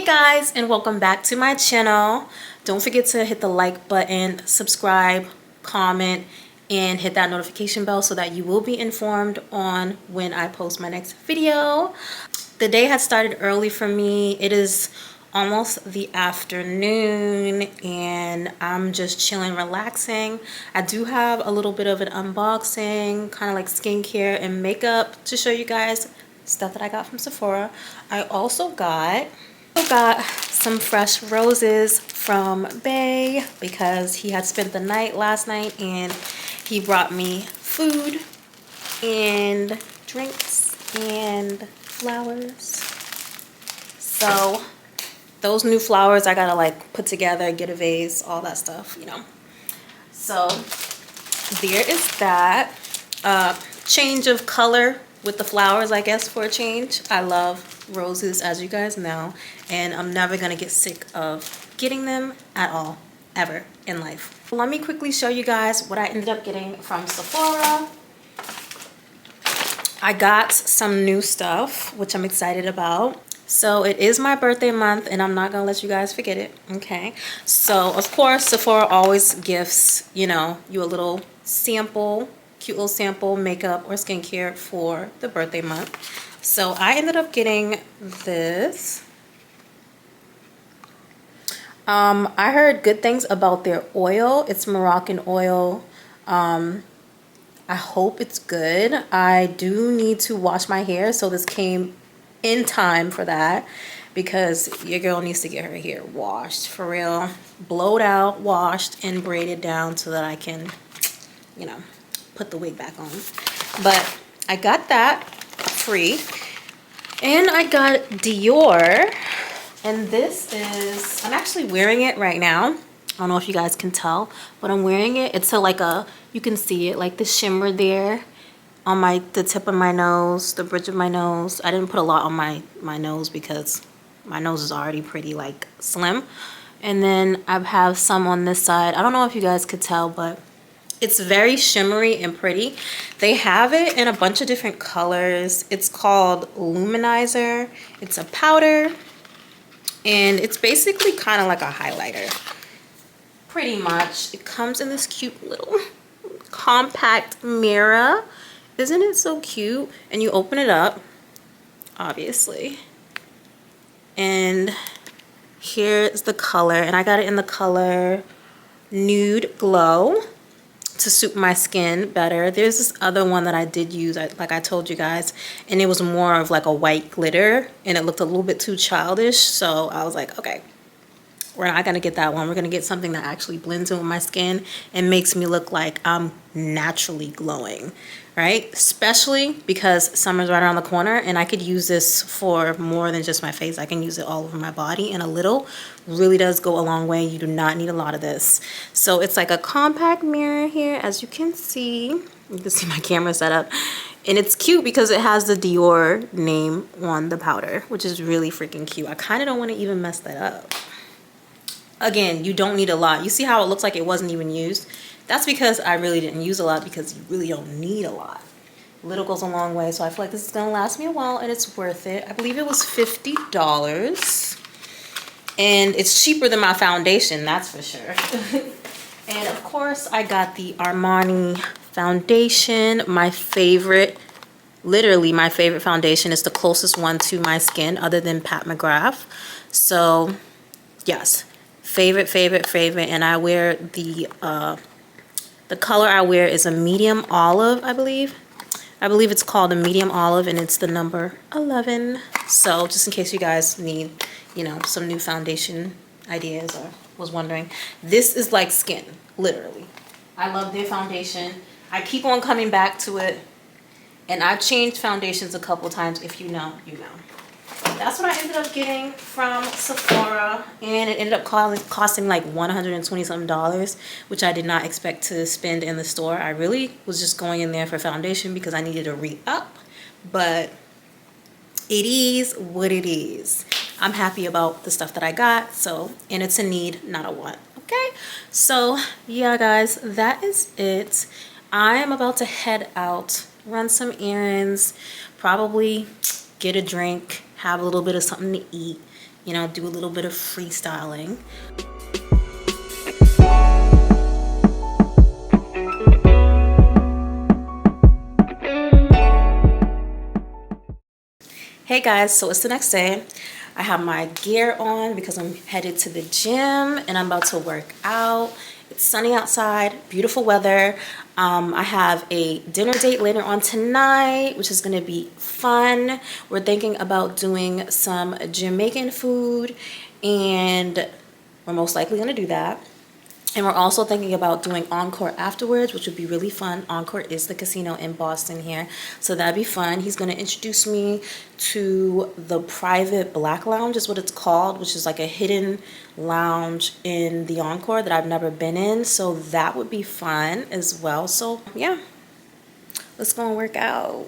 Hey guys, and welcome back to my channel. Don't forget to hit the like button, subscribe, comment, and hit that notification bell so that you will be informed on when I post my next video. The day has started early for me. It is almost the afternoon and I'm just chilling, relaxing. I do have a little bit of an unboxing, kind of like skincare and makeup to show you guys stuff that I got from Sephora. I also got some fresh roses from Bay because he had spent the night last night and he brought me food and drinks and flowers. So those new flowers I gotta like put together, get a vase, all that stuff, you know. So there is that. Change of color with the flowers, I guess, for a change. I love roses, as you guys know, and I'm never gonna get sick of getting them at all, ever in life. Let me quickly show you guys what I ended up getting from Sephora. I got some new stuff, which I'm excited about. So it is my birthday month and I'm not gonna let you guys forget it, okay? So of course Sephora always gifts, you know, you a little sample, cute little sample makeup or skincare for the birthday month. So I ended up getting this. I heard good things about their oil. It's Moroccan oil. I hope it's good. I do need to wash my hair, so this came in time for that because your girl needs to get her hair washed for real, blowed out, washed, and braided down so that I can, you know, put the wig back on. But I got that free, and I got Dior, and this is, I'm actually wearing it right now. I don't know if you guys can tell, but I'm wearing it. It's a like a, you can see it like the shimmer there on the tip of my nose, the bridge of my nose. I didn't put a lot on my nose because my nose is already pretty like slim. And then I have some on this side. I don't know if you guys could tell, but it's very shimmery and pretty. They have it in a bunch of different colors. It's called Luminizer. It's a powder, and it's basically kind of like a highlighter. Pretty much. It comes in this cute little compact mirror. Isn't it so cute? And you open it up, obviously. And here's the color. And I got it in the color Nude Glow to suit my skin better. There's this other one that I did use, like I told you guys, and it was more of like a white glitter and it looked a little bit too childish. So I was like, okay, we're not gonna get that one. We're gonna get something that actually blends in with my skin and makes me look like I'm naturally glowing, right? Especially because summer's right around the corner and I could use this for more than just my face. I can use it all over my body, and a little really does go a long way. You do not need a lot of this. So it's like a compact mirror here, as you can see. You can see my camera setup. And it's cute because it has the Dior name on the powder, which is really freaking cute. I kind of don't want to even mess that up. Again, you don't need a lot. You see how it looks like it wasn't even used? That's because I really didn't use a lot, because you really don't need a lot. Little goes a long way, so I feel like this is gonna last me a while and it's worth it. I believe it was $50. And it's cheaper than my foundation, that's for sure. And of course, I got the Armani foundation, my favorite. Literally my favorite foundation. Is the closest one to my skin other than Pat McGrath. So yes, favorite. And I wear the color I wear is a medium olive, I believe it's called a medium olive, and it's the number 11. So just in case you guys need, you know, some new foundation ideas or was wondering, this is like skin, literally. I love their foundation. I keep on coming back to it, and I've changed foundations a couple times. If you know, you know. That's what I ended up getting from Sephora, and it ended up costing like $120 something, which I did not expect to spend in the store. I really was just going in there for foundation because I needed to re-up, but it is what it is. I'm happy about the stuff that I got, so, and it's a need, not a want, okay? So yeah guys, that is it. I am about to head out, run some errands, probably get a drink, have a little bit of something to eat, you know, do a little bit of freestyling. Hey guys, so it's the next day. I have my gear on because I'm headed to the gym and I'm about to work out. It's sunny outside, beautiful weather. I have a dinner date later on tonight, which is gonna be fun. We're thinking about doing some Jamaican food and we're most likely gonna do that. And we're also thinking about doing Encore afterwards, which would be really fun. Encore is the casino in Boston here, so that'd be fun. He's going to introduce me to the private Black Lounge is what it's called, which is like a hidden lounge in the Encore that I've never been in. So that would be fun as well. So yeah, let's go and work out.